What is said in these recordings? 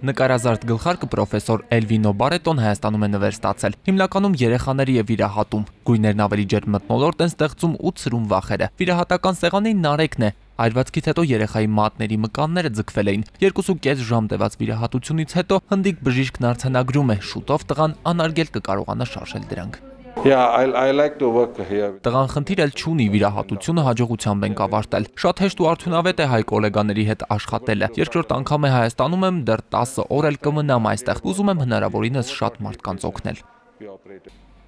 Նկարազարդ գլխարկը պրոֆեսոր Էլվինո Բարետոն Հայաստանում է նվեր ստացել։ Հիմնականում երեխաների եւ վիրահատում։ Գույներն ավելի ջերմ մթնոլորտ են ստեղծում ու ցրում վախերը։ Վիրահատական սեղանի նարեկն է։ Այրվածքից հետո երեխայի մատների մկանները ձգվել էին։ 2.5 ժամ տևած վիրահատությունից հետո հնդիկ բժիշկն արձանագրում է՝ շուտով տղան անարգել կկարողանա շարժել դրանք։ I like to work here. Տղան խնդիր էլ չունի, վիրահատությունը հաջողությամբ ենք ավարտել։ Շատ հեշտ ու արդյունավետ է հայ գոլեգաների հետ աշխատելը։ Երկրորդ անգամ է Հայաստանում եմ, դեռ 10 օր էլ կմնամ այստեղ։ Ուզում եմ հնարավորինս շատ մարդկանց օգնել։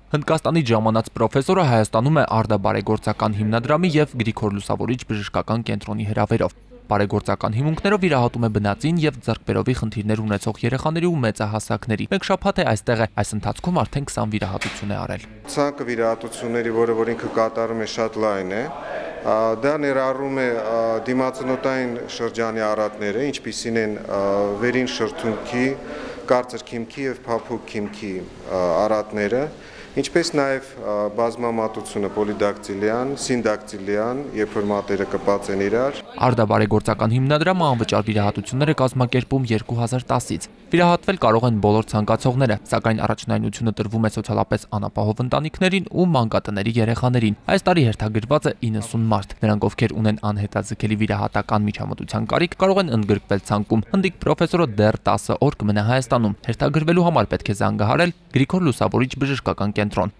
Հնդկաստանից ժամանած պրոֆեսորը Հայաստանում է Արդա բարեգործական հիմնադրամի եւ Գրիգոր Լուսավորիչ բժշկական կենտրոնի հրավերով։ Բարեգործական հիմունքներով վիրահատում է բնածին եւ ձեռքբերովի խնդիրներ ունեցող երեխաների ու մեծահասակների։ Մեկ շաբաթ է այստեղ է, այս ընթացքում արդեն 20 վիրահատություն է արել։ Ցանկը վիրահատությունների, որը ինքը կատարում է, շատ լայն է։ Դա ներառում է դիմացնոտային շրջանի արատները, ինչպիսին են վերին շրթունքի, կարծր քիմքի եւ փափուկ քիմքի արատները, ինչպես նաև բազմամատությունը պոլիդակտիլյան, սինդակտիլյան, երբ որ մատերը կպած են իրար։ Արդա բարեգործական հիմնադրամը անվճար վիրահատություններ է կազմակերպում 2010-ից։ Վիրահատվել կարող են բոլոր ցանկացողները, սակայն առաջնայնությունը տրվում է սոցիալապես անապահով ընտանիքներին ու մանկատների երեխաներին։ Այս տարի հերթագրված է 90 մարդ։ Նրանք, ովքեր ունեն անհետաձգելի վիրահատական միջամտության կարիք, կարող են ընդգրկվել ցանկում։ Հնդիկ պրոֆեսորը դեռ 10 օր կմնա Հայաստանում։ Հերթագրվելու համար պետք է զանգահարել Գրիգոր Լուսավորիչ բժշկական կենտրոն։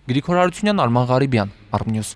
Գրիգոր Հարությունյան, Արման Ղարիբյան, Artnews։